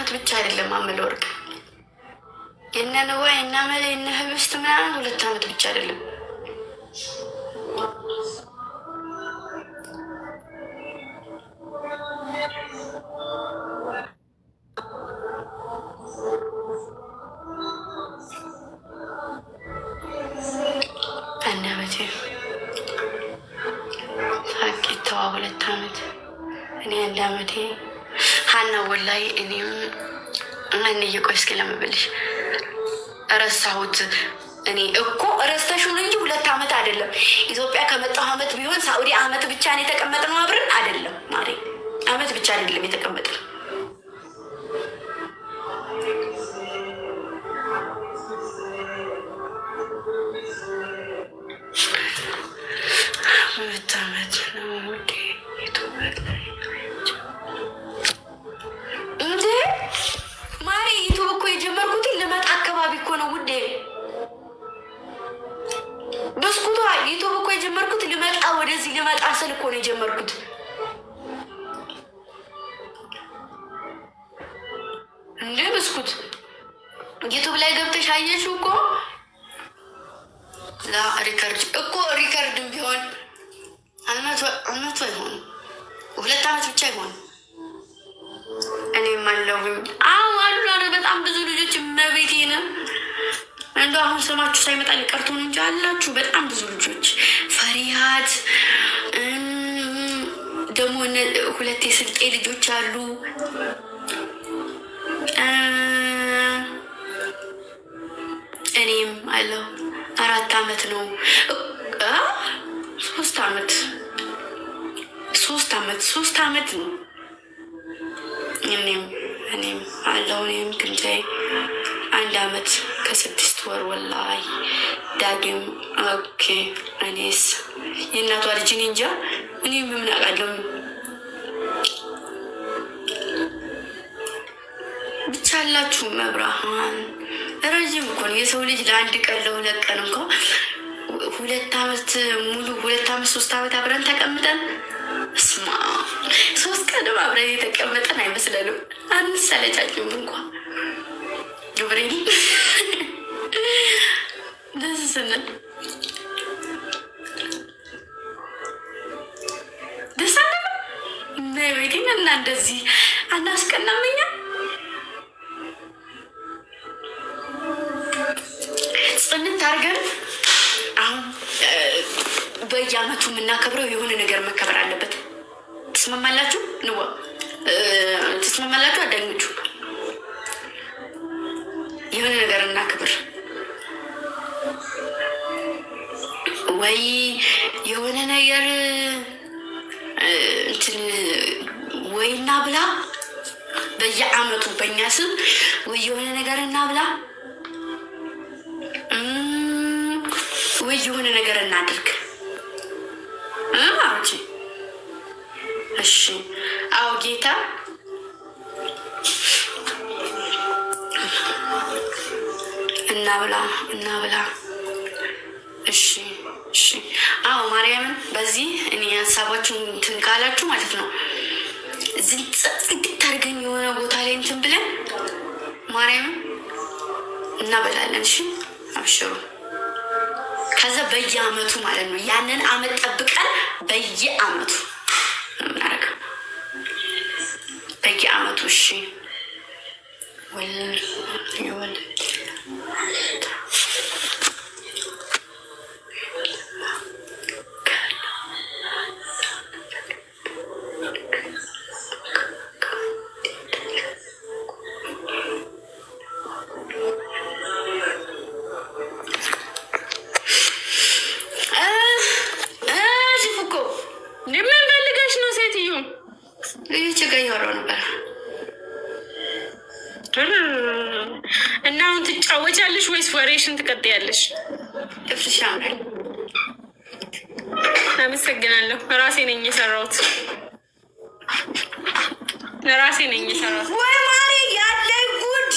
አመት ብቻ አይደለም አመለ ወርቅ የነ ነዋይ እና መለ የነ ህብስት ምናምን 2 አመት ብቻ አይደለም። ሳቂታዋ 2 አመት እኔ 1 አመቴ ሀና ወላይ እኔም እኔ የቆይ እስኪ ለምብልሽ ረሳሁት። እኔ እኮ ረስተሽው እንጂ 2 አመት አይደለም። ኢትዮጵያ ከመጣሁ አመት ቢሆን ሳኡዲ አመት ብቻ ነው የተቀመጥነው አብረን አይደለም ማሪ አመት ብቻ አይደለም የተቀመጥነው። ብስኩቷ ዩቱብ እኮ የጀመርኩት ልመጣ ወደዚህ ልመጣ ስል እኮ ነው የጀመርኩት። እንዴ ብስኩት ዩቱብ ላይ ገብተሽ አየሽው እኮ ላ ሪከርድ እኮ ሪከርድም ቢሆን አመት አይሆን 2 አመት ብቻ አይሆን። እኔም አለሁኝ አሉ በጣም ብዙ ልጆች መቤቴ ነው እንደው አሁን ስማችሁ ሳይመጣ ሊቀርቱን እንጂ አላችሁ በጣም ብዙ ልጆች። ፈሪሃት ደግሞ 2 የስልጤ ልጆች አሉ። እኔም አለሁ 4 አመት ነው 3 አመት 3 አመት ነው። እኔም አለሁ እኔም ግንጃይ 1 አመት ከ6 ወር ወላይ ዳግም ኦኬ። እኔስ የእናቷ ልጅ እንጃ እኔ ምን አውቃለሁ። ብቻ አላችሁ መብራሃን ረጅም እኮ ነው የሰው ልጅ ለ1 ቀን ለ2 ቀን እንኳ 2 አመት ሙሉ 2 አመት 3 አመት አብረን ተቀምጠን እስማ 3 ቀን አብረን የተቀመጠን አይመስለንም። አንሰለቻችሁም እንኳን ግብሬን ደስ ስንል ደስ አለ ቤቴን እና እንደዚህ አናስቀናመኛ ጽንት አድርገን አሁን በየአመቱ የምናከብረው የሆነ ነገር መከበር አለበት። ትስማማላችሁ? ንዋ ትስማማላችሁ? አዳኞቹ የሆነ ነገር እናክብር ወይ የሆነ ነገር እንትን ወይ እናብላ በየአመቱ በእኛ ስም ወይ የሆነ ነገር እናብላ ወይ የሆነ ነገር እናድርግ አውጪ። እሺ አው ጌታ እናብላ። እሺ አዎ ማርያምን በዚህ እኔ ሀሳባችሁን እንትን ካላችሁ ማለት ነው ጽድት አድርገን የሆነ ቦታ ላይ እንትን ብለን ማርያምን እናበላለን። እሺ አብሽሩ። ከዛ በየአመቱ ማለት ነው ያንን አመት ጠብቀን በየአመቱ እናደርገው በየአመቱ። እሺ ወል እና አሁን ትጫወቻለሽ ወይስ ወሬሽን ትቀጥያለሽ? ጥፍሽ ያምራል። አመሰግናለሁ። ራሴ ነኝ የሰራሁት። ወይ ማሪ ያለኝ ጉድ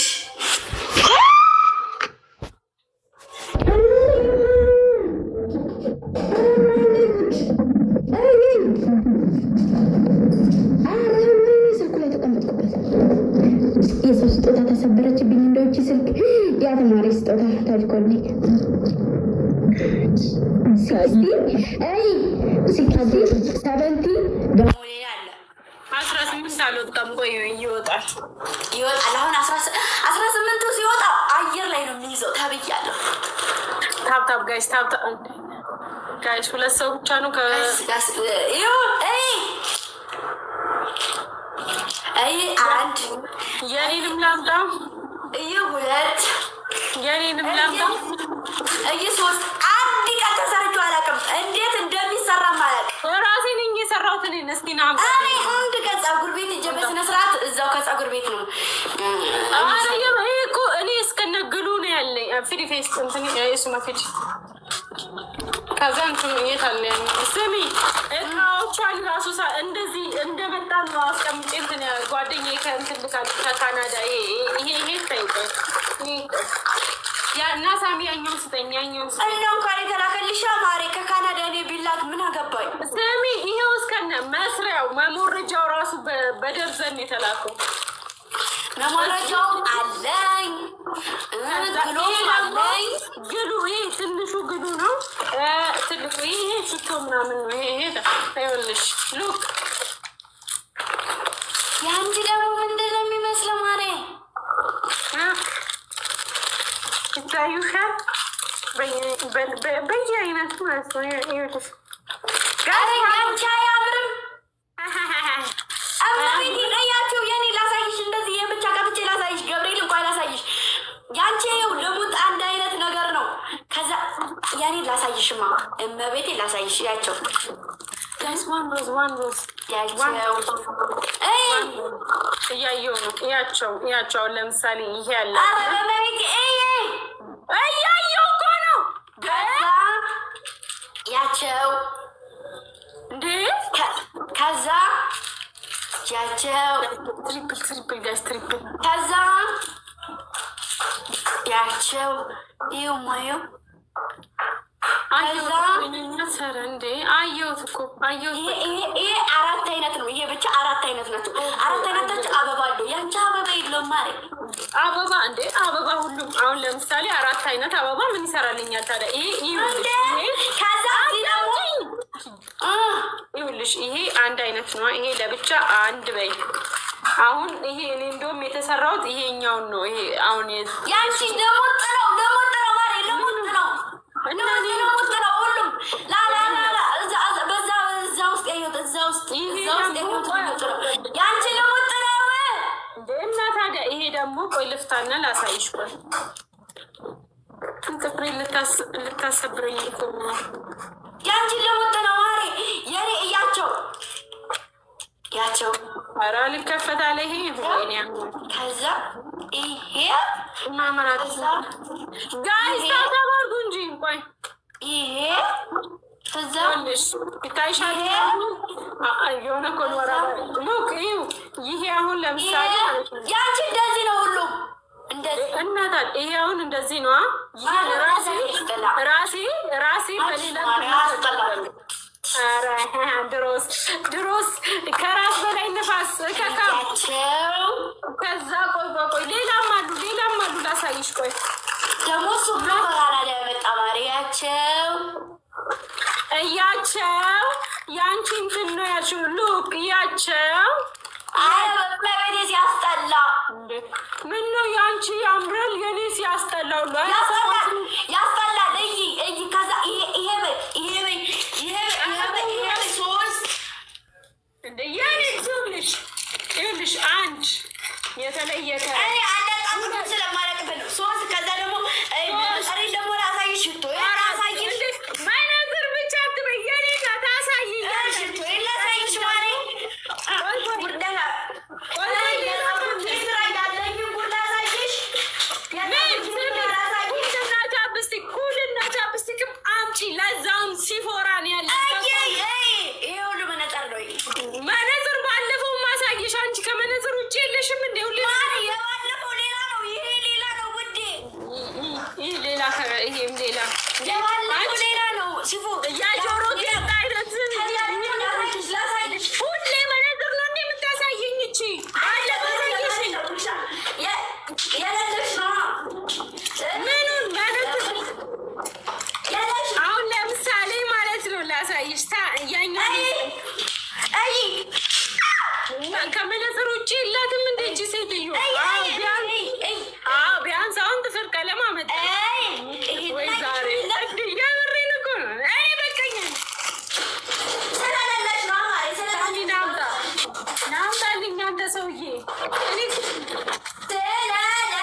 የሰው ስጦታ ተሰበረችብኝ። እንደውቺ ስልክ ያ ተማሪ ስጦታ ታልኮልኝ ሰቨንቲ ደግሞ ሌላ አለ 18 አልወጣም። ቆይ ይወጣል። አሁን 18ቱ ሲወጣ አየር ላይ ነው የሚይዘው ተብያለሁ። ታብታብ ጋይስ ጋይስ 2 ሰው ብቻ ነው አንድ የኔንም ላምጣ 2 የኔንም ላምጣ 3 አንድ ቀን ተሰርቼው አላውቅም። እንዴት እንደሚሰራ አላውቅም። ራሴ ነኝ የሰራሁት። እስኪ ና እኔ አንድ ቀን ፀጉር ቤት ሂጅ በስነ ስርዓት እዛው ከፀጉር ቤት ነው። እኮ እኔ እስከነግሉ ነው ያለኝ ፍሪ ፌስ እንትን የሱማ ፊት ከዛ እንትን የት አለ ስሚ እቃዎቿን ራሱ እንደዚህ እንደመጣ ነው አስቀምጬ እንትን ጓደኛዬ ከእንትን ልካለች ከካናዳ ይሄ ታይቆይ እና ሳሚ ያኛውን ስጠኝ እንደው እንኳን የተላከልሽ ማሬ ከካናዳ እኔ ቢላክ ምን አገባኝ። ስሚ ይሄው እስከነ መስሪያው መሞረጃው ራሱ በደርዘን የተላከው መሞረጃው አለኝ። ግሉ ይሄ ትንሹ ግሉ ነው። ትልቁ ይሄ ሽቶ ምናምን ነው። ይሄ ይኸውልሽ ሉክ የአንቺ ደግሞ ምንድን ነው የሚመስለው ማሬ? ይታዩሻል በየአይነቱ ማለት ነው። ይኸውልሽ አንቺ አያምርም? አቤት ይለያቸው የኔ ላሳይሽ። እንደዚህ የብቻ ቀብቼ ላሳይሽ። ገብርኤል እንኳን ላሳይሽ። ያንቺ ይኸው ልሙጥ አንድ አይነት ነገር ነው። ከዛ ያኔ ላሳይሽማ እመቤቴ ላሳይሽ። ያቸው ጋይስ ዋን ሮዝ ያቸው እያየሁ ነው። እያቸው ለምሳሌ ይሄ ያለ እመቤቴ እያየሁ እኮ ነው። ያቸው እንዴ ከዛ ያቸው ትሪፕል ጋይስ ትሪፕል ከዛ ያቸው ይኸውማዩ ሰረ እንዴ አየሁት እኮ አየሁት። ይሄ 4 አይነት ነው። ይሄ ብቻ 4 አይነት ናቸው። 4 አይነቶች አበባ አለው። ያንቺ አበባ የለውም ማለት አበባ እንዴ አበባ ሁሉም አሁን ለምሳሌ 4 አይነት አበባ ምን ይሰራልኛል ታዲያ? ይሄ ከዛ ይኸውልሽ ይሄ አንድ አይነት ነው። ይሄ ለብቻ አንድ በይ። አሁን ይሄ እኔ እንደውም የተሰራሁት ይሄኛውን ነው። ይሄ አሁን ያንቺ ደግሞ ጥረው ማለት ነው እና ነው ሁሉም ላላላ እዛ ውስጥ ያንቺ ደግሞ ጥረው እና ታዲያ ይሄ ደግሞ ቆይ ልፍታና ላሳይሽ። ቆይ ጥፍሬ ልታሰብረኝ እኮ ነው። ያንቺ ደግሞ ጥረው ማሬ የኔ ያቸው ኧረ ልከፈታለ ይሄ ወይኔ ከዛ ይሄ ማመራት ጋይስ ታባርጉ እንጂ ቆይ ይሄ ከዛ ይታይሻል የሆነ ኮልወራ ሉክ ይሄ አሁን ለምሳሌ ያንቺ እንደዚህ ነው ሁሉም እንደዚህ እናታል ይሄ አሁን እንደዚህ ነው። ይሄ ራሴ በሌላ ድሮስ ከራስ በላይ ነፋስ ከዛ ቆይ ሌላም አሉ ላሳይሽ። ቆይ ደግሞ ሱላ በራዳ ያመጣ ማሪያቸው እያቸው ያንቺ እንትን ነው ያልሽው። ሉክ እያቸው በቤቴ ሲያስጠላ ምን ነው ያንቺ ያምራል፣ የኔ ሲያስጠላው ያስጠላል። እይ ከዛ ይሄ ሶስት እንደ ያኔ ይኸውልሽ አንድ የተለየ ስለማለቅብን ነው። ሶስት ከዛ ደግሞ ደግሞ ላሳይሽ ሽቶ ማይነዝር ብቻ ትበይ የኔ ታሳይ ላሳይሽ ማሬ ቻፕስቲክም አምጪ። ለዛውም ሲፎራን ያለ ይሄ ሁሉ መነጽር ነው። መነጽር ባለፈው ማሳየሽ አንቺ ከመነጽር ውጭ የለሽም እንዴ? ሁሉ የባለፈው ሌላ ነው፣ ይሄ ሌላ ነው ውዴ። ይሄ ሌላ ይሄም ሌላ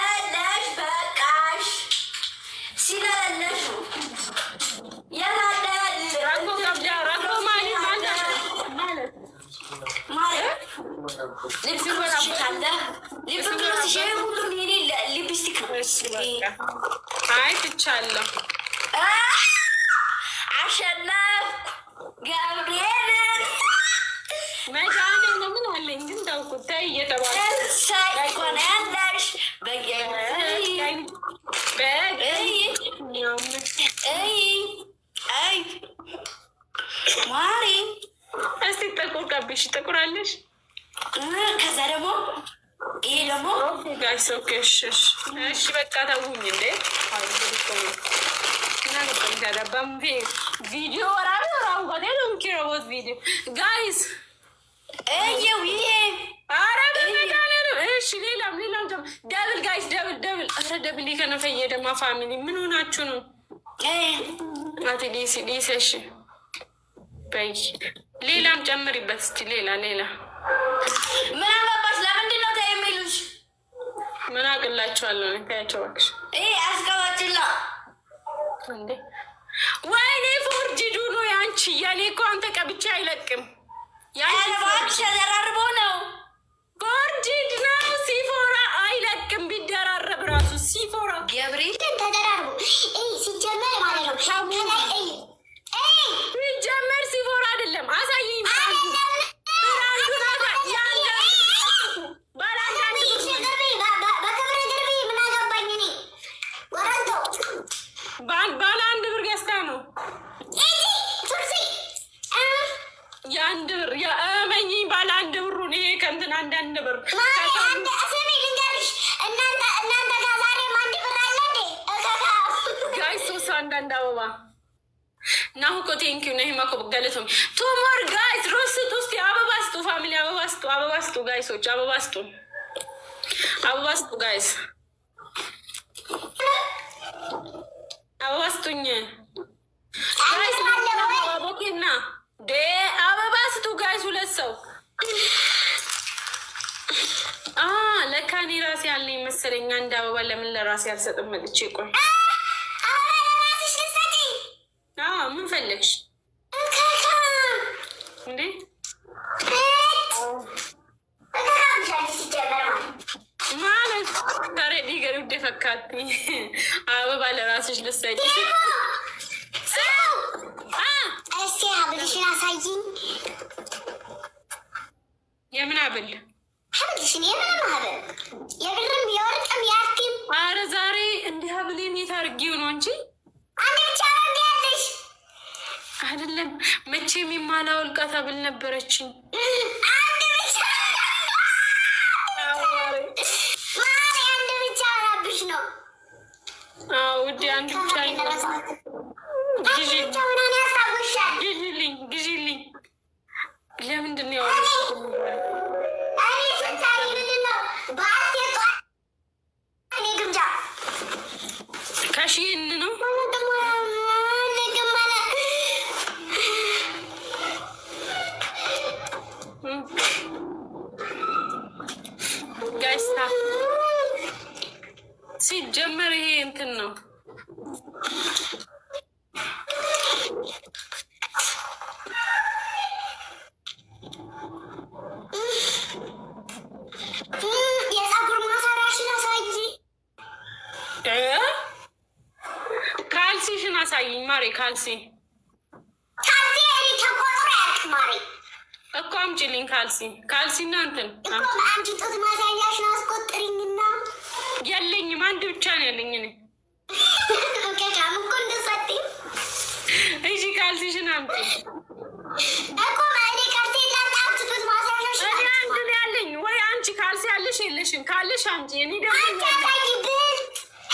ስለሌለሽ በቃሽ ስለሌለሽ አይ ትቻለሁ። አሸነፍኩ ገብርኤልን መድኃኒዓለም ምን አለኝ ግን ተውኩት። ተይ እየተባለ ያለሽ ማሪ እስቲ ጥቁር ቀብሽ ጥቁራለሽ። ከዛ ደግሞ ይሄ ደግሞ ጋይስ ኦኬ እሺ በቃ ተውኝ እንዴ ቪዲዮ ወራው ወደም ኪሮስ ቪዲዮ ጋይስ እየው ይሄ አረ በመድኃኒዓለም እሺ ሌላም ደብል ጋይስ ደብል አረ ደብል ከነፈየ ደማ ፋሚሊ ምን ሆናችሁ ነው? አቲ ዲሲ እሺ በይ ሌላም ጨምሪበት እስቲ ሌላ ምን አገባሽ? ለምንድን ነው ተይ የሚሉሽ? ምን አቅላችኋለሁ? ታያቸው እባክሽ አስቀባጭላ እንዴ ወይኔ ፎርጅዱ ነው ያንቺ። ያኔ እኮ አንተ ቀብቻ አይለቅም ያንቺ ተደራርቦ ነው ፎርጅድ ነው። ሲፎራ አይለቅም ቢደራረብ ራሱ ሲፎራ ገብሪ ተደራርቦ ሲጀመር ማለት ነው ሲጀመር ሲፎራ አይደለም። አሳይኝ ባለ አንድ ብር ገዝታ ነው የአንድ ብር የመኝ ባለ አንድ ብሩን ይሄ ከእንትን አንዳንድ ብር ጋይስ ሶስት አንዳንድ አበባ ናሁ እኮ ቴንኪው ነሂማ እኮ ገለቶም ቱሞር ጋይስ ሮስት ውስጥ አበባ ስጡ ፋሚሊ አበባ ስጡ ጋይሶች አበባ ስጡ ጋይስ አበባ ስጡኝ ጋይስ ቦኬና አበባ ስጡ ጋይስ ሁለት ሰው ለካ እኔ ራሴ ያለኝ መሰለኝ አንድ አበባ ለምን ለራሴ አልሰጥም መጥቼ ቆይ ምን ፈለግሽ እንዴ ማለት ታሬዲ ገሪው ደፈካቲ አበባ ለራስሽ ልሰጪ የምን አብል አረ ዛሬ እንዲህ አብሌን የታርጊው ነው እንጂ አይደለም መቼም የማላወልቃት አብል ነበረችኝ። ውዴ አንድ ብቻ ግዢልኝ። ለምንድን ነው ከሺን ነው ጋይስታ ሲጀመር ይሄ እንትን ነው ካልሲሽን አሳይኝ ማሬ ካልሲ እኮ አምጪልኝ ካልሲና እንትን የለኝም አንድ ብቻ ነው ያለኝ እኔ እሺ ካልሲሽን አምጪ እኔ አንድ ነው ያለኝ ወይ አንቺ ካልሲ ያለሽ የለሽም ካለሽ አምጪ እኔ ደግሞ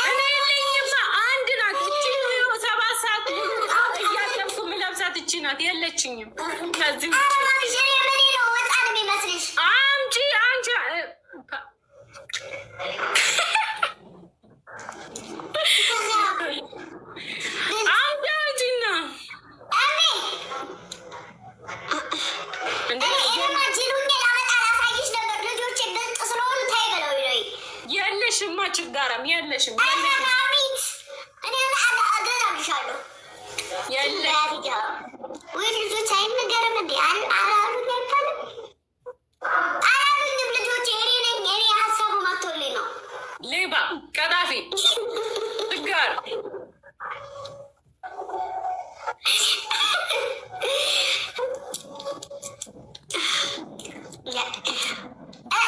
እኔ የለኝማ አንድ ናት እቺ 7 ሰዓት እያጠብኩ የምለብሳት እቺ ናት የለችኝም ከዚህ አምጪ አንቺ የለሽማ ችጋራም የለሽም እኔ አገዛልሻለሁ ወይ ልጆች አይነገርም እንዴ አላሉኝ አይባልም አላሉኝም ልጆች እኔ ሀሳቡ መጥቶልኝ ነው ሌባ ቀጣፊ ችጋር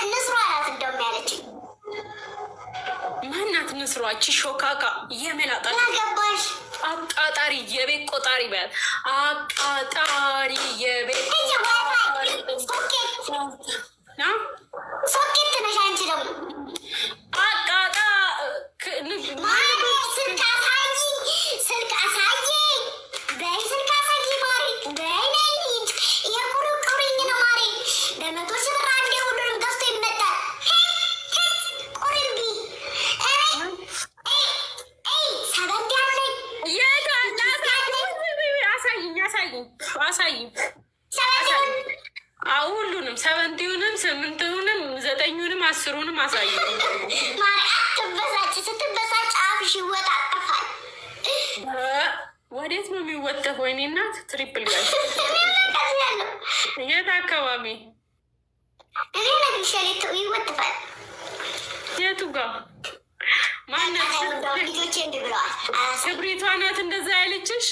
ንስሯ ናት እንደውም ያለችኝ ማናት ንስሯች ሾካካ የመላጣ ገባሽ አቃጣሪ የቤት ቆጣሪ በያት አቃጣሪ የቤት ሶኬት ነሽ አንቺ ደግሞ አቃጣ ስልክ አሳይ በይ ስልክ አሳይ ማሪ በይ ነይት የቁርቁሪኝ ነው ማሪ በመቶ ሺህ ብር አንዴ ሁሉንም ገዝቶ ይመጣል ቁርቢ ሰበንድ ያለኝ አሳይኝ ሁሉንም ሰቨንቲውንም ስምንትውንም ዘጠኙንም አስሩንም አሳይ ማሪ አትበሳጭ ስትበሳጭ አፍሽ ይወጣጠፋል ወዴት ነው የሚወጠፍ ወይኔ እናት ትሪፕል ጋር የት አካባቢ እኔ ነግሻሌት ይወጥፋል የቱ ጋር ማናት ልጆቼ እንዲ ብለዋል ክብሪቷ ናት እንደዛ ያለችሽ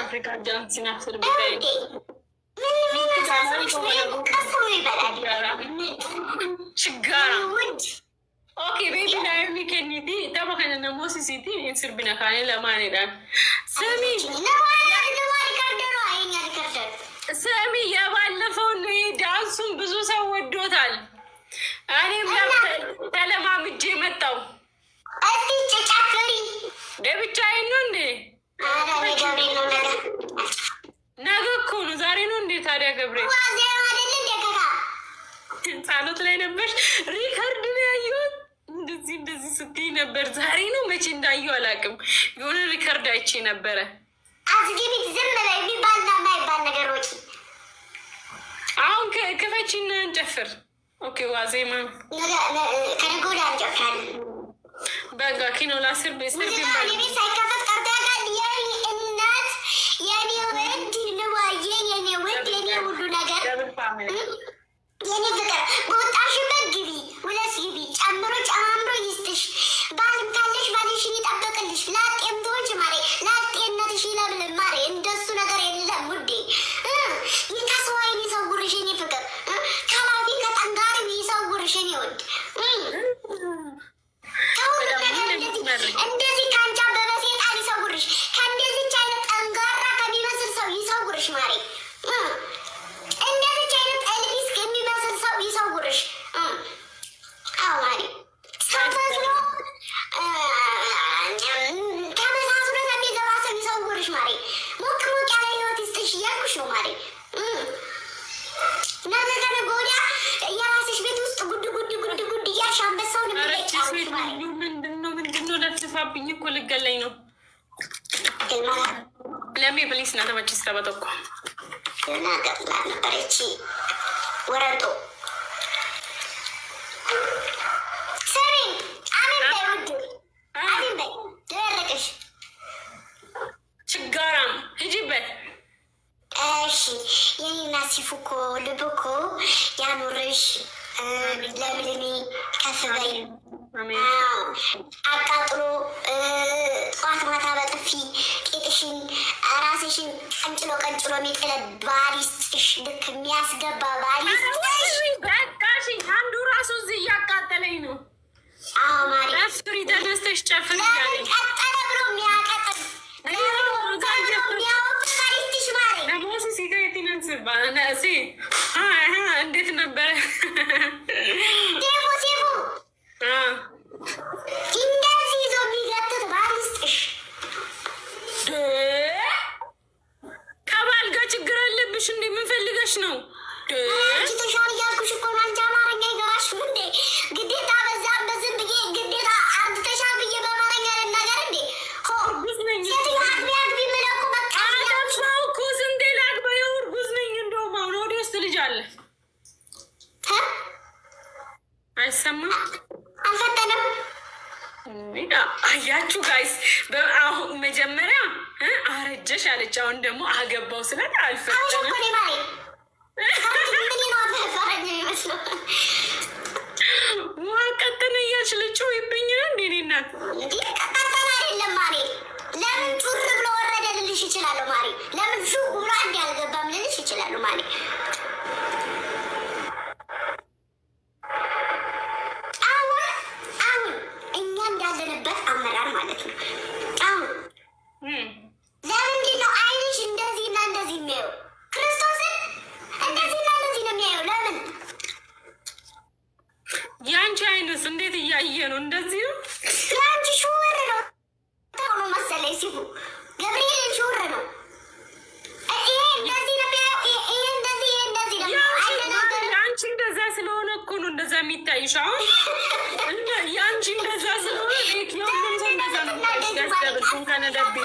አፍሪካ ጃንስ ሲናፍስር ቢታይ ችጋራ ኦኬ ቤቢ ላይሚ ከኒቲ ተባከነ ሞሲሲቲ ኢንስር ቢነካኔ ለማኔዳን ስሚ የባለፈው ዳንሱን ብዙ ሰው ወዶታል። እኔም ተለማምጄ መጣው ደብቻዬን ነው እንዴ ነገ እኮ ነው ዛሬ ነው እንዴ ታዲያ ገብርኤል ጸሎት ላይ ነበርሽ ሪከርድ ነው ያየሁት እንደዚህ ስትይ ነበር ዛሬ ነው መቼ እንዳየሁ አላውቅም የሆነ ሪከርድ አይቼ ነበረ አዝጊቢት ዝም በላይ የሚባልና የማይባል ነገሮች አሁን ክፈቺና እንጨፍር ኦኬ ዋዜማ ከነገ ወዲያ እንጨፍራለን በጋ ኪኖ ላስር ቤስር ቤት ሳይከፈት ቀርቶ ያውቃል የኔ እናት የኔ ውድ ንዋዬ የኔ ውድ የኔ ሁሉ ነገር የኔ ፍቅር በወጣሽበት ግቢ ውለስ ግቢ ጨምሮ ጨማምሮ ይስጥሽ ባልም ካለሽ ባልሽን ይጠበቅልሽ ላጤም ትሆንሽ ማሬ ላጤነትሽ ይለምልም ማሬ እንደሱ ነገር የለም ውዴ ከሰዋይን ይሰውርሽ የኔ ፍቅር ከላፊ ከጠንጋሪ ይሰውርሽ የኔ ውድ እንደዚህ ከአንቺ አበበ ሴጣን ይሰውርሽ ከእንደዚች አይነት ጠንጋራ ከሚመስል ሰው ይሰውርሽ ማሬ እንደዚች አይነት ኤልቪስ የሚመስል ሰው ይሰውርሽ አዋሪ ተመሳስሎ ከሚገባ ሰው ይሰውርሽ ማሬ ሞቅ ሞቅ ያለ ህይወት ይስጥሽ እያልኩሽ ነው ማሬ ነገ ከነገ ወዲያ የራስሽ ቤት ውስጥ ጉድ እያልሽ አንበሳውን የሚለጫሉሽ ማሬ ምንድነው ለፍልፋብኝ እኮ ልገለኝ ነው ለሜ ብሊስ ና ተመች ስተበጠ እኮ እና ገጥላ ነበረች ወረንጦ ስሚ አሚን በይ ውድ አሚን በይ ደረቅሽ ችጋራም ሂጂበት እሺ የኔና ሲፉ እኮ ልብ እኮ ያኑርሽ ለምልሚ ከፍ በይ አቃጥሎ ጠዋት ማታ በጥፊ ቄጥሽን ራስሽን ቀንጭሎ የሚጥለ ባሊስትሽ ልክ የሚያስገባ ባሊስትሽ በቃሽ አንዱ ራሱ እዚህ እያቃጠለኝ ነው ማሪ ስሪ ተነስተሽ ጨፍር ቀጠለ ብሎ የሚያቀጥል ባሊስትሽ ማሪ ለሞሲ ሲጋቲነንስ ባነሲ እንዴት ነበረ ሴፉ እንደዚህ ይዞ የሚገትት ባሊስትሽ ከባል ጋር ችግር አለብን አለብሽ እንዴ? ምን ፈልገሽ ነው? ተሻል እያልኩሽ እኮ ነው። አንቺ አማርኛ አይገባሽም እንዴ? ግዴታ በዛም በዝም ብዬ ግዴታ አንድ ተሻል ብዬ በአማርኛ ልናገር እንዴ? እርጉዝ ነኝ አግቢ አግቢ የምለው እኮ በቃ አዳምሻው እኮ ስንቴ ላግባ? ያው እርጉዝ ነኝ። እንደውም አሁን ወደ ውስጥ ልጅ አለ። አይሰማም? አልፈጠነም። አያችሁ ጋይስ፣ አሁን መጀመሪያ አረጀሽ አለች። አሁን ደግሞ አገባው ስላት አልፈጠንም። ቀጠነ እያልሽ ልጭው ይብኛል እንዴ? እኔ እናት ቀጠነ አይደለም ማሬ። ለምን ጩር ብሎ ወረደ ልልሽ ይችላሉ ማሬ። ለምን ሹ ብሎ አንድ ያልገባም ልልሽ ይችላሉ ማሬ። አሁን እኛ እንዳለንበት አመራር ማለት ነው። አሁን ለምንድን ነው አይንሽ እንደዚህና እንደዚህ የሚያየው? ክርስቶስን እንደዚህና እንደዚህ ነው የሚያየው። ለምን የአንቺ አይነስ እንዴት እያየ ነው? እንደዚህ ነው። የአንቺ ሹር ነው ተሆኖ መሰለኝ ሲሉ ገብርኤልን ሹር ነው። ይሄ እንደዚህ ነው የሚያየው። ይሄ እንደዚህ ነው። የአንቺ እንደዛ ስለሆነ እኮ ነው እንደዛ የሚታይሽ። አሁን የአንቺ እንደዛ ስለሆነ እንደዛ ነው ያስደብልኩን ከነደቤ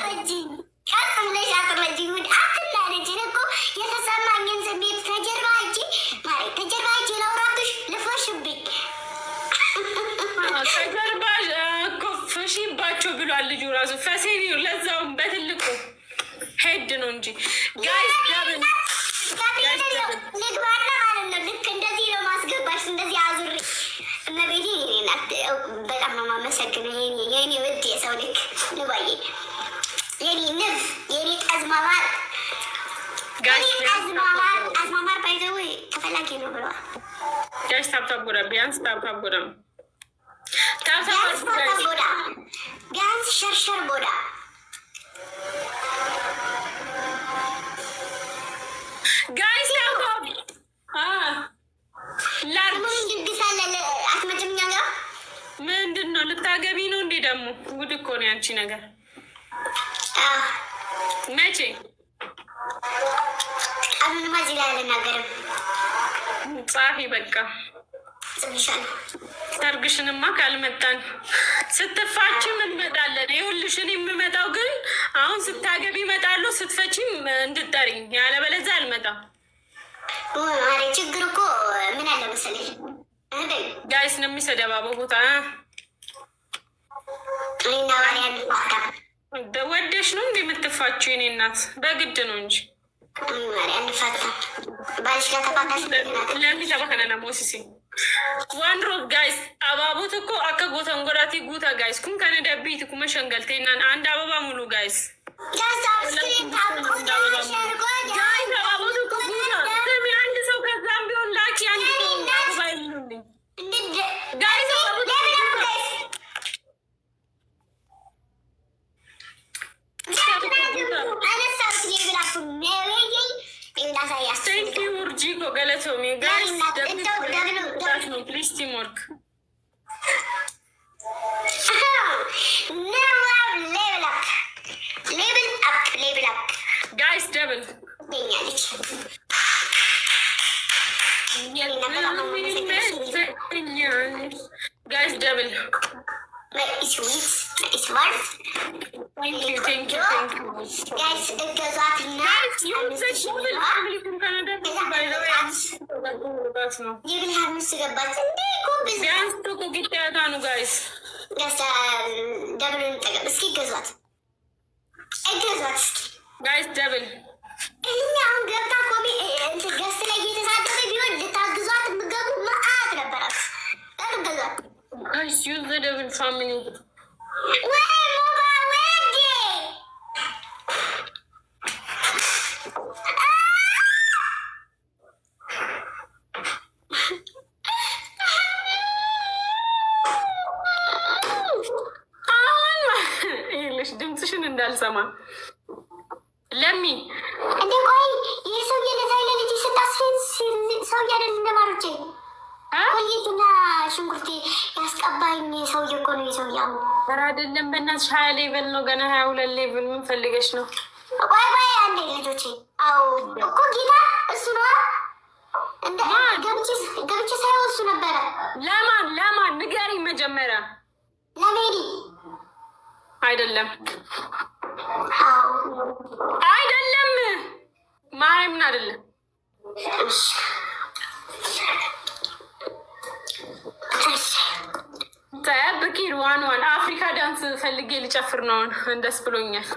ቀስ ብለሽ አትረጂኝ። አትናደጂኝ እኮ የተሰማኝን ስሜት ከጀርባ እጅ ማሪ ከጀርባ እጅ ለውራብሽ ልፈሽብኝ ከጀርባ እኮ ፈሺባቸው ብሏል ልጁ ራሱ። ፈሴኒ ለዛውም በትልቁ ሄድ ነው እንጂ ጋይስ ደብል ልግባና ማለት ነው። ልክ እንደዚህ ነው ማስገባሽ። እንደዚህ አዙሪ እመቤቴ ናት። በጣም ነው የማመሰግነው የኔ ውድ የሰው ልክ ንባዬ፣ የኔ ንብ፣ የኔ ጠዝማማር አዝማማር ባይዘው ተፈላጊ ነው ብለዋል። ጋይስ ታብታብ ጎዳ ቢያንስ ታብታብ ጎዳ ቢያንስ ሸርሸር ጎዳ ጋይስ ታብታብ ላርሙን ድግሳለ አትመጭምኛ ጋር ምንድን ነው? ልታገቢ ነው እንዴ? ደግሞ ጉድ እኮ ነው ያንቺ ነገር። መቼ አሁንማ እዚህ ላይ አልናገርም። ጻፊ በቃ ጽብሻለሁ። ሰርግሽንማ ካልመጣን ስትፋችም እንመጣለን። ይኸውልሽ እኔ የምመጣው ግን አሁን ስታገቢ እመጣለሁ፣ ስትፈቺም እንድጠሪኝ፣ ያለበለዚያ አልመጣም። አሬ ችግር እኮ ምን አለ መሰለሽ ጋይስ ነው የሚሰደባበው ቦታ እኔና ባሪ አንፋታ። ወደሽ ነው እንደ የምትፋችው? የኔ እናት በግድ ነው እንጂ ባሪ አንፋታ። ባልሽ ጋር ተፋታሽ ለምን ተባከለና ሞሲሲ ዋንድሮ ጋይስ አባቦት እኮ አከ ጎተን ጎዳቲ ጉታ ጋይስ ኩን ከነ ደቢት ኩመ ሸንገልቴና አንድ አበባ ሙሉ ጋይስ ጋይስ አብስክሪን ታብቁ ሸርጎ ጋይስ አባቦት እኮ ጉታ ሰሚ አንድ ሰው ከዛም ቢሆን ላኪ አንድ አበባ ይሉልኝ ጋይስ አባቦት Thank you, Urjiko Galatomi. Guys, please teamwork. Level up. Guys, double. Guys, double. It's sweet. It's worth. Thank you. Guys, it goes up now. You said double family from Canada, by the way. You will have Mr. Gabbat. Dance to go get that on, guys. Just double in the ski goes what? It goes what? Guys, double. now Gabta Kobi and the guest like it is at the view. The Tagzat Gabu Maat. Guys, use the double family. ድምፅሽን እንዳልሰማ ለሚ እንደ ቆይ ይህ ሰውዬ ለዛ ለልጅ ስታስፌን ሰውዬ አይደል እንደማሮቼ ቆይትና ሽንኩርቴ ያስቀባኝ ሰውዬ እኮ ነው። የሰውዬ አሁን ኧረ አይደለም በእናትሽ 20 ሌቭል ነው ገና 22 ሌቭል ምን ፈልገሽ ነው? ቆይ አንዴ ልጆቼ። አዎ እኮ ጌታ እሱ ነው። እንደ ገብቼ ሳይሆን እሱ ነበረ። ለማን ንገሪኝ መጀመሪያ። ለሜሪ አይደለም አዎ አይደለም፣ ማርያምን አይደለም። ጠብቂን። ዋን አፍሪካ ዳንስ ፈልጌ ልጨፍር ነው። እንደስ ብሎኛል።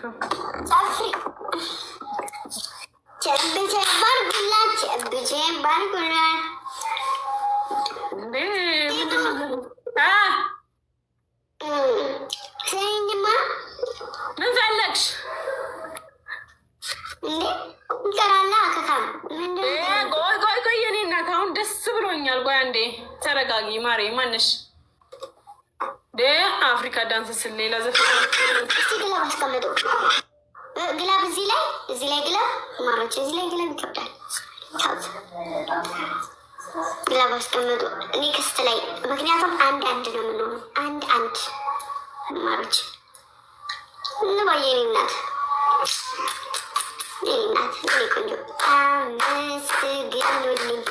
ምን ፈለግሽ? ቆይ የኔ እናት አሁን ደስ ብሎኛል። ቆይ አንዴ ተረጋጊ ማሬ። ማነሽ? አፍሪካ ዳንስ ስል ሌላ ዘፈን ግላብ አስቀምጡ። ግላብ እዚህ ላይ ግላብ ማሮች፣ እዚህ ላይ ግላብ ይከብዳል። ግላብ አስቀምጡ። እኔ ክስት ላይ ምክንያቱም አንድ ነው የምንሆነው። አንድ ማሮች እንባዬ የኔ እናት እኔ ቆንጆ አመስግኑልኝ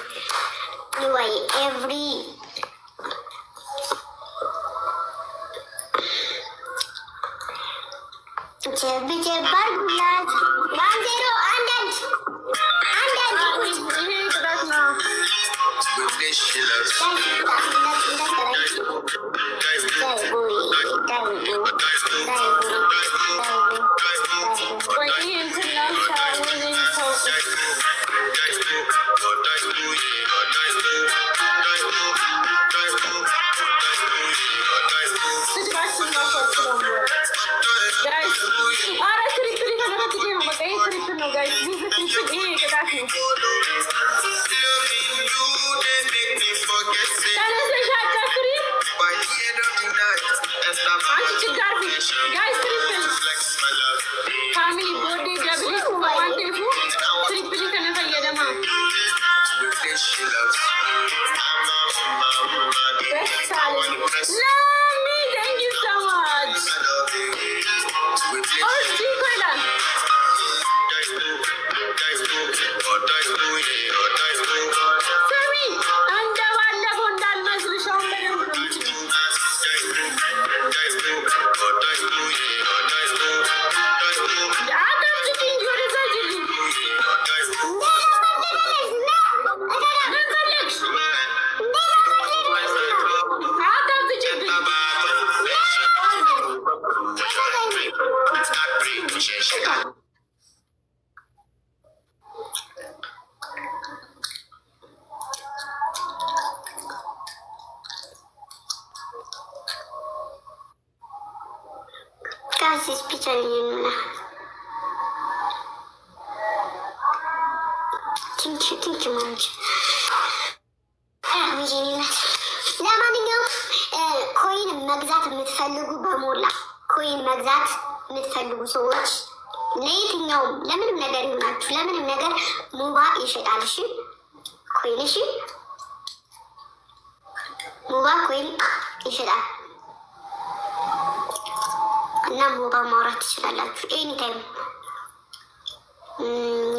ንዋዬ ኤቭሪ ጀብ አድርጉላት። 1-0 አንዳንድ ለማንኛውም ኮይን መግዛት የምትፈልጉ በሞላ ኮይን መግዛት የምትፈልጉ ሰዎች ለየትኛውም ለምንም ነገር ይሆናችሁ ለምንም ነገር ሙባ ይሸጣል። እሺ ኮይን፣ እሺ ሙባ ኮይን ይሸጣል እና ሙባ ማውራት ትችላላችሁ ኤኒታይም።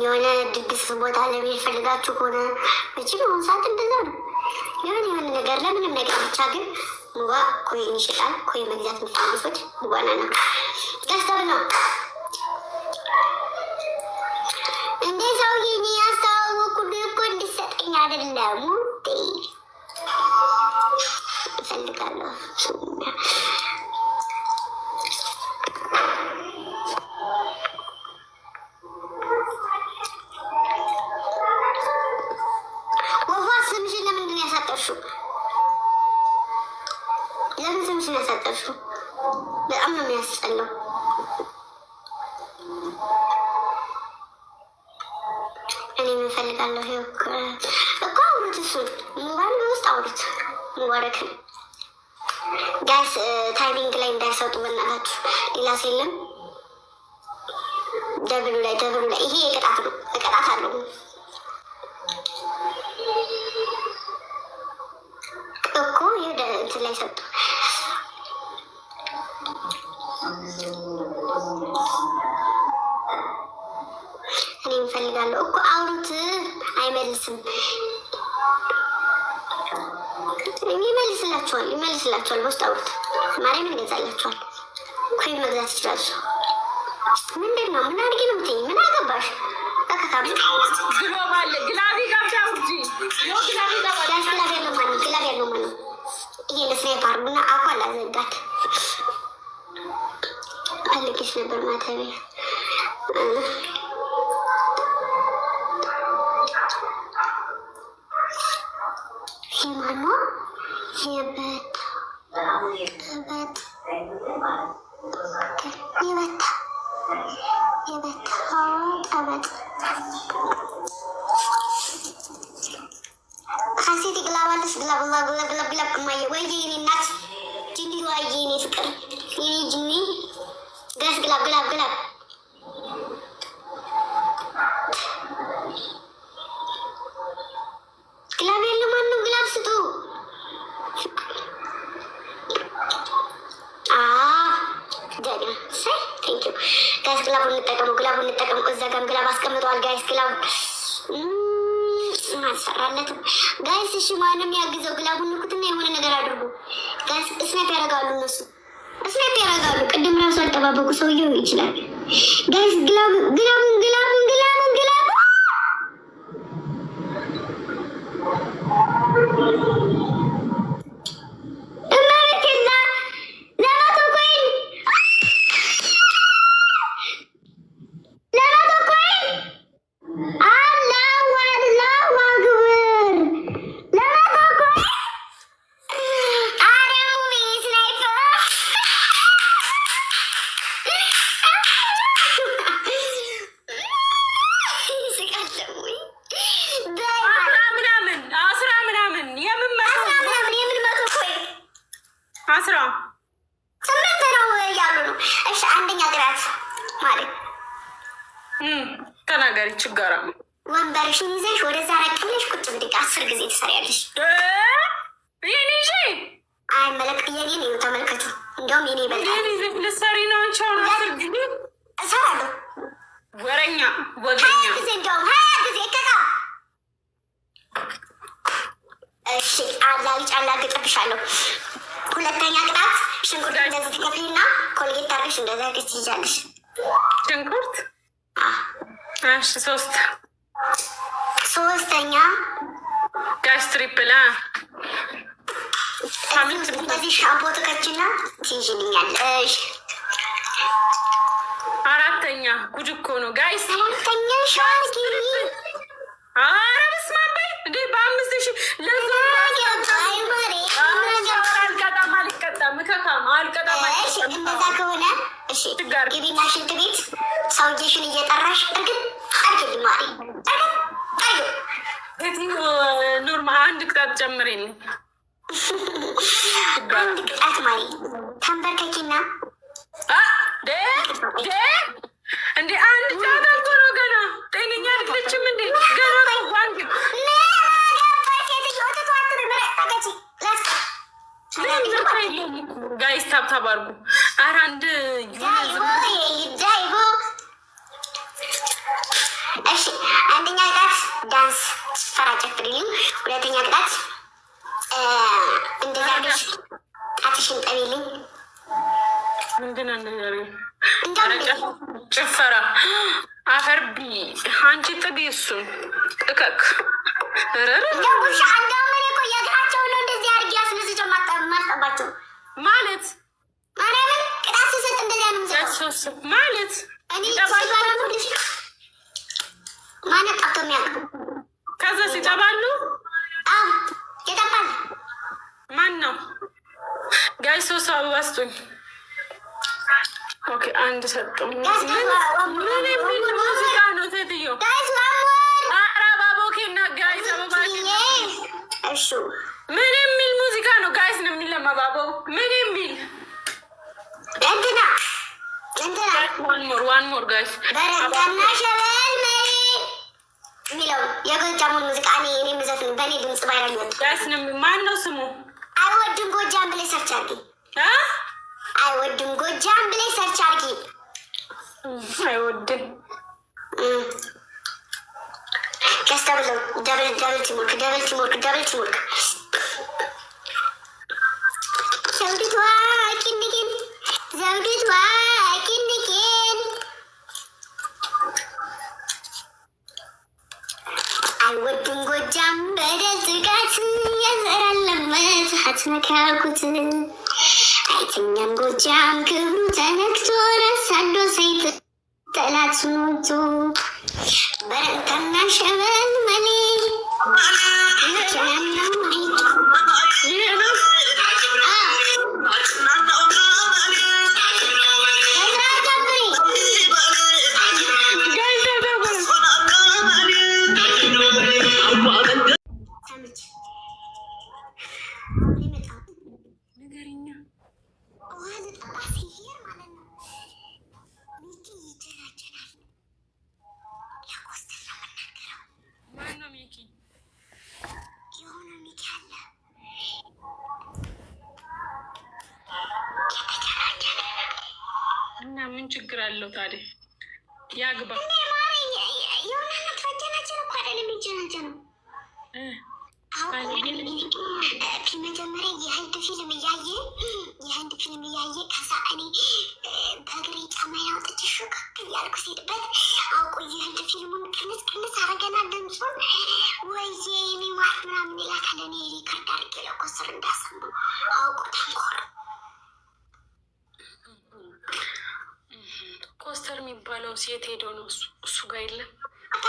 የሆነ ድግስ ቦታ ለመሄድ ፈልጋችሁ ከሆነ መቼም አሁን ሰዓት እንደዛ ነው። የሆነ ነገር ለምንም ነገር ብቻ ግን ሙባ ኮይን ይሸጣል። ኮይን መግዛት የምትፈልጉት ሙባና ነው ገዝተው ነው እንደ ሰውዬ እኔ ያስተዋወኩት እኮ እንዲሰጠኝ አይደለም ውዴ እፈልጋለሁ። ለምን ስምሽን ያሳጠርሽው? በጣም ነው የሚያስጠላው። እኔ የምፈልጋለሁ እኮ አውሩት፣ እሱን ሙባን ውስጥ አውሩት። ሙባረክን ጋይስ ታይሚንግ ላይ እንዳይሰጡ በእናታችሁ። ሌላ የለም። ደብሉ ላይ ይሄ የቅጣት ነው። እቀጣት አለው እኮ ይሄ እንትን ላይ ሰጡ። እኮ አውሩት። አይመልስም። ይመልስላችኋል። በውስጥ አውሩት። ማርያም ይገዛላችኋል። ኮይን መግዛት ይችላል። ምንድን ነው? ምን አድርጌ ነው የምትይኝ? ምን አገባሽ? ግላብ ያለው ማነው? ይሄ ለስናይፐር ቡና አኳላ ዘጋት ፈልጌሽ ነበር ማተቤ ማነው? የበት ሀሴት ግላባለች ግላብ እማዬ ወይዬ የኔ እናት ጅኒ ዋዬ የኔ ፍቅር የኔ ጅኒ ጋስ ግላብ ያለው ማነው? ግላብ ስጡ። ጀግና ሳይ ቴንኪው ጋይስ። ግላቡን እንጠቀሙ። እዛ ጋም ግላብ አስቀምጠዋል ጋይስ። ግላብ አልሰራለትም ጋይስ። እሺ ማንም ያግዘው። ግላቡን ንኩትና የሆነ ነገር አድርጉ ጋይስ። ስናይፕ ያደርጋሉ እነሱ ስናይፕ ያደርጋሉ። ቅድም ራሱ አልጠባበቁ ሰውየው ይችላል ጋይስ። ግላቡን ተናገሪ ችጋራ ወንበርሽን ይዘሽ ወደዛ ረቅብለሽ ቁጭ ብድግ 10 ጊዜ ትሰሪያለሽ። ይህን ይዤ አይመለክ የኔ ነው ተመልከቱ። እንደውም የኔ ይበልጣል። ልትሰሪ ነው አንቺ? አሁን 10 ጊዜ እሰራለሁ። ወረኛ ወገኛ ጊዜ እንደውም 20 ጊዜ ከካ እሺ አላግጥብሻለሁ። ሁለተኛ ቅጣት ሽንኩርት እንደዚህ ትከፍይና ኮልጌት አድርገሽ እንደዛ ደስ ይዛለሽ። ሽንኩርት እሺ። ሶስተኛ ጋሽ ትሪፕል እንደዚህ ሻምፖ ትከችና ትይዥልኛለሽ። አራተኛ ጉድ እኮ ነው ጋይስ። አራተኛ ሻርጊ። ኧረ በስመ አብ በይ እንዴ! በ5000 ለዛ እንደዛ ከሆነ እሺ፣ ግቢና ሽንት ቤት ሰውዬሽን እየጠራሽ እርግጥ አድርጊልኝ ማሪ። ኑርማ አንድ ቅጣት ጨምሬልኝ። አንድ ቅጣት ማሪ። ተንበርከኪና እንዴ አንድ ጫት አልኮ ነው ገና። ጤነኛ አይደለችም እንዴ ገና ዋንግ ጋይስ ታብታብ አድርጉ። ኧረ አንድ እሺ፣ አንደኛ ቅጣት ዳንስ ጭፈራ ጨፍሪልኝ። ሁለተኛ ቅጣት እንደዛ አድርገሽ ጣትሽን ጠቢልኝ። ምንድን ነው ጭፈራ? አፈርቢ አንቺ ጥቢ እሱን እከክ ማስጠባቸው ማለት ማርያምን ቅጣት ሲሰጥ እንደዚያ ነው ማለት ማነት ጠብቶ የሚያውቅ ከዛ ሲጠባሉ ይጠባል። ማን ነው ጋይ? ሶስት አበባ ስጡኝ። ኦኬ አንድ ሰጡ። ምን የሚል ሙዚቃ ነው ሴትዮ? አራባቦኬና ጋይ እሱ ምን የሚል ሙዚቃ ነው ጋይስ? ነው የሚለማባበው ምን የሚል እንትና ዋን ሞር ጋይስ በረታና ሸበል መሪ የሚለው የጎጃሙን ሙዚቃ እኔ የምዘፍን በእኔ ድምፅ ባይራል ጋይስ ነው። ማን ነው ስሙ? አይወድም ጎጃም ብለሽ ሰርች አድርጊ። አይወድም ጎጃም ብለሽ ሰርች አድርጊ። አይወድም ከስታ ብለው ደብል ቲሞርክ ዘውዲቷ ኪንዲኪን አይወድም ጎጃም በደል ጥቃት የዘራለበት አትነካኩት አይተኛም ጎጃም ክብሩ ተነክቶ ረሳዶ ሰይት ጠላት ሞቶ በረንታና ሸበል መሌ እና ምን ችግር አለው ታዲያ? ያግባ መጀመሪያ የህንድ ፊልም እያየ ከዛ እኔ በእግሬ ጫማዬን አውጥቼ ሹክክ እያልኩ ሲሄድበት አውቁ የህንድ ፊልሙን ቅንስ አረገና ድምፁን ወይዬ የኔ ማር ምናምን ይላታል። እኔ ሪከርድ አድርጌ ለኮስር እንዳሰሙ አውቁ ተንኮር ኮስተር የሚባለው ሴት ሄዶ ነው እሱ ጋር የለም።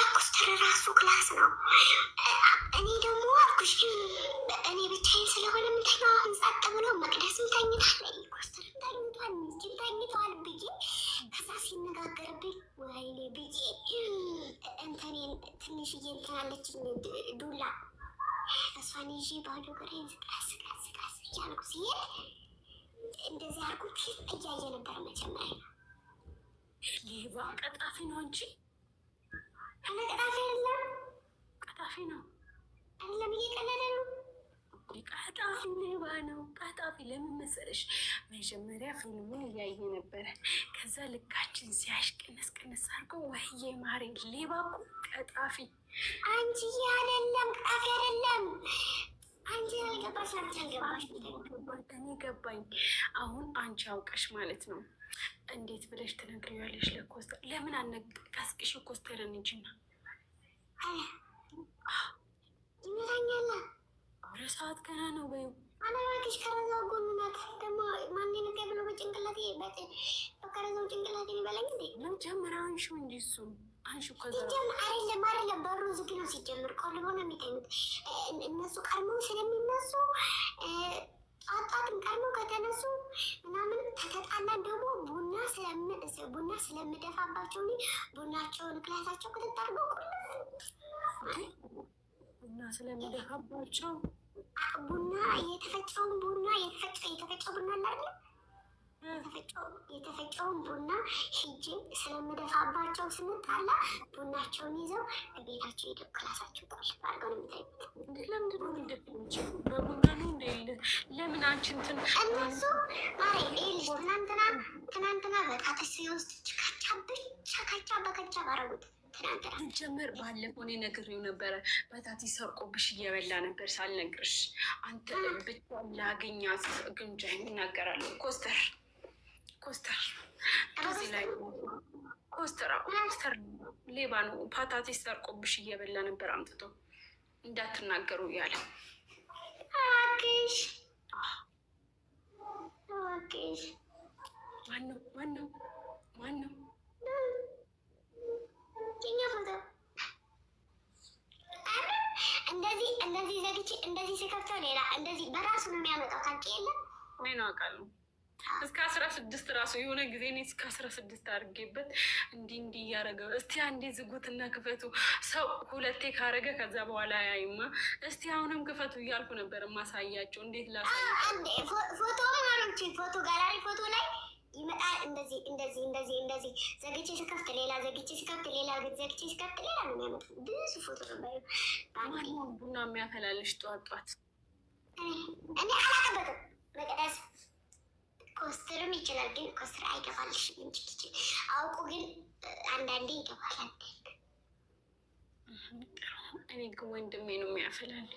ኮስተር ራሱ ክላስ ነው። እኔ ደግሞ አልኩሽ እኔ ብቻዬን ስለሆነ ምንተኛው አሁን ጸጥ ብሎ መቅደስም ተኝታል፣ ኮስተርም ተኝቷል፣ ሚስቲም ተኝተዋል ብዬ ከዛ ሲነጋገርብኝ ወይኔ ብዬ እንትኔን ትንሽዬ እንትናለች ዱላ እሷን ይዤ ባዶ ገሬን ቀስ እያልኩ ሲሄድ እንደዚህ አልኩት። እያየ ነበር መጀመሪያ ሌባ ቀጣፊ ነው እንጂ አለ ቀጣፊ አይደለም፣ ቀጣፊ ነው አይደለም፣ እየቀለደ ነው። ቀጣፊ ሌባ ነው። ቀጣፊ ለምን መሰለሽ? መጀመሪያ ፊልሙን እያየ ነበረ። ከዛ ልካችን ሲያሽ ቅንስ አድርገው ወይዬ ማሬ ሌባ እኮ ቀጣፊ አንቺ አይደለም፣ ቀጣፊ አይደለም። አንቺ ያልገባሽ አልገባሽ። እኔ ገባኝ። አሁን አንቺ አውቀሽ ማለት ነው። እንዴት ብለሽ ትነግሪዋለሽ ለኮስተር? ለምን አነቀስቅሽ ኮስተርን እንጂና ይመራኛላ። አሁን ሰዓት ገና ነው በይው። አናባኪሽ ከረዛው ጎኑናት ደግሞ ማን ነገ ብሎ በጭንቅላቴ ከረዛው ጭንቅላቴ ይበላኝ እንዴ? መጀመሪያ አንሺው እንጂ እሱ አንሺው። ከዛ አይደለም በሩ ዝግ ነው ሲጀምር፣ ቆልቦ ነው የሚተኙት እነሱ ቀድመው ስለሚነሱ ጧትም ቀድመው ከተነሱ ምናምን ከተጣላን ደግሞ ቡና ስለምደፋባቸው ቡናቸውን ክላሳቸው ክትታርገው ቡና ስለምደፋባቸው ቡና የተፈጨው ቡና አለ የተፈጨውን ቡና ሂጄ ስለምደፋባቸው ስንጣላ ቡናቸውን ይዘው ቤታቸው ሄደው ክላሳቸው ቁልፍ አድርገው ነው የሚተኙት። ለምንድን ነው የሚደፍሩት? በቡና ነው እንደሌለ ለምን አንቺ እንትን እነሱ ማሬ ልጅ ትናንትና በጣጥስ ውስጥ ካቻ በከቻ ባረጉት ጀመር። ባለፈው እኔ ነግሬው ነበረ። በታቲ ሰርቆብሽ እየበላ ነበር ሳልነግርሽ። አንተ ብቻ ላገኛት ግምጃ ይናገራለሁ። ኮስተር እዚህ ላይ ኮስተር ሌባ ነው። ፓታቲ ሰርቆብሽ እየበላ ነበር አምጥቶ እንዳትናገሩ እያለ ማነው? እንደዚህ ዘግቼ እንደዚህ ሲከፍተው ሌላ እንደዚህ በራሱ ነው የሚያመጣው። ታውቂ የለም እኔ ነው አውቃለሁ። እስከ 16 ራሱ የሆነ ጊዜ እኔ እስከ 16 አድርጌበት እንዲህ እያደረገ እስቲ አንዴ ዝጉትና ክፈቱ። ሰው ሁለቴ ካረገ ከዛ በኋላ ያይማ እስቲ አሁንም ክፈቱ እያልኩ ነበር ማሳያቸው። እንዴት ላሳያቸው? ፎቶ ማሮች ፎቶ ጋላሪ ፎቶ ላይ ይመጣል። እንደዚህ ዘግቼ ስከፍት ሌላ፣ ዘግቼ ስከፍት ሌላ፣ ዘግቼ ስከፍት ሌላ ነው የሚያመጣው። ብዙ ፎቶ ነበር። ቡና የሚያፈላልሽ ጧት እኔ አላቀበትም መቅደስ ኮስትርም ይችላል፣ ግን ኮስትር አይገባልሽም እንጂ አውቁ። ግን አንዳንዴ ይገባል። እኔ ግን ወንድሜ ነው የሚያፈላል።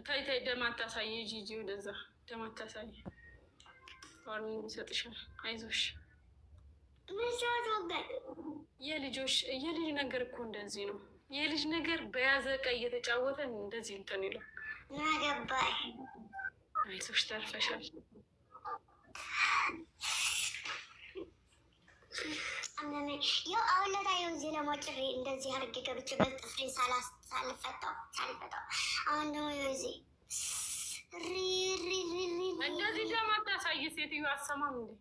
ታይ ታይ፣ ደም አታሳይ ጂጂ፣ ወደዛ ደም አታሳይ። ዋርኒንግ ይሰጥሻል። አይዞሽ። የልጅ ነገር እኮ እንደዚህ ነው። የልጅ ነገር በያዘ ቀይ እየተጫወተ እንደዚህ እንትን ይላል። አይዞሽ፣ ተርፈሻል። ያው አሁን ለታ የዚህ ለሞጭሬ እንደዚህ አድርጌ ገብቼ በጥፍሬ ሳልፈታው አሁን ደግሞ የዚህ እንደዚህ ደም አታሳይ። ሴትዮ አሰማም እንዴ?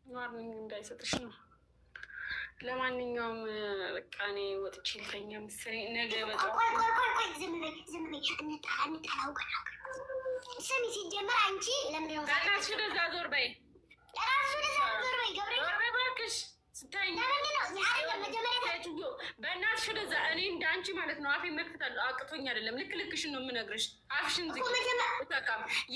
ዋርኒንግ እንዳይሰጥሽ ነው። ለማንኛውም በቃ እኔ ወጥቼ ልተኛ መሰለኝ። ነገ በጣም ቆይ ዝም በይ እንጣላው። ስሚ ሲጀመር አንቺ ለምንድን ነው ከእናትሽ ወደዛ ዞር በይ። እባክሽ ስታይኝ በእናትሽ ወደዛ። እኔ እንደ አንቺ ማለት ነው አፌን መክፈት አቅቶኝ አይደለም። ልክሽን ነው የምነግርሽ። አፍሽን ዝግ።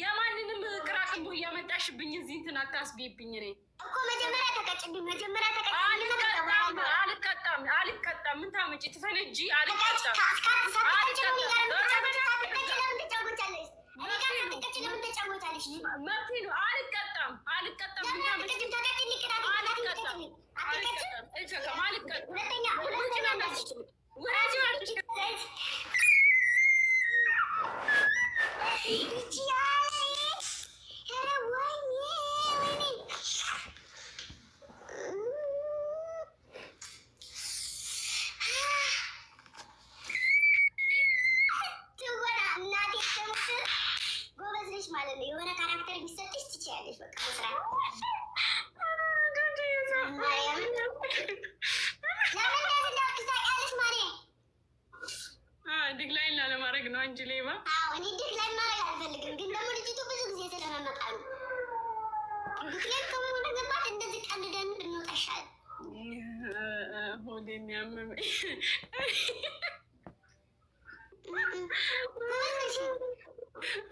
የማንንም ቅራቅንቦ እያመጣሽብኝ እዚህ እንትን አታስቢብኝ። እኔ እኮ መጀመሪያ ተቀጭብኝ። አልቀጣም። ምን ታመጪ ትፈነጂ? አልቀጣም። መብቴ ነው። አልቀጣም። ማለት ነው። የሆነ ካራክተር የሚሰጥሽ ትችያለሽ። በቃ ዲክላይን ላለማድረግ ነው እንጂ ሌባ። እኔ ዲክላይን ማድረግ አልፈልግም፣ ግን ደግሞ ልጅቱ ብዙ ጊዜ ስለመመጣ ነው። ዲክላይን ከመሆነ ገባት እንደዚህ ቀልደን ብንወጣ ይሻላል። ሆዴን ያመመኝ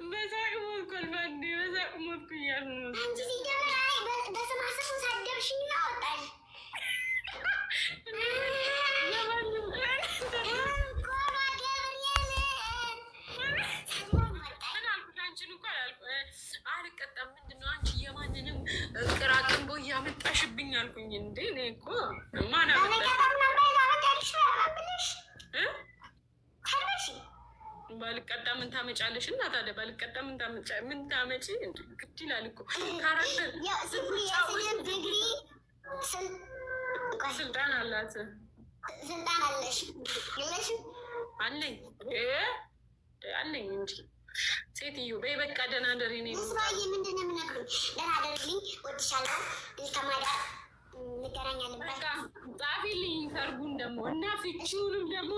በሳቅ ሞትኩ። ባንዴ በሳቅ ሞትኩ እያሉ ነው። አንቺ ሲጀምር በስማስሙ ሳደብሽኝ አወጣሽ። አልቀጣም። ምንድን ነው አንቺ የማንንም ቅራቅንቦ እያመጣሽብኝ አልኩኝ። እንዴ እኔ እኮ ማን ባልቀጣ ምን ታመጫለሽ? እና ታዲያ ባልቀጣ ምን ታመጪ? ግድ ይላል እኮ ካራክተር ስልጣን አላት። ስልጣን አለሽ አለኝ እንጂ ሴትዮ በይ በቃ ደህና ደሪ ነኝ። ስራዬ ምንድን ነው የምነግሩኝ? ደህና ደርልኝ፣ ወድሻለሁ፣ ልተማዳር እንገናኛለን። ጻፊልኝ ሰርጉን ደግሞ እና ፍቺውንም ደግሞ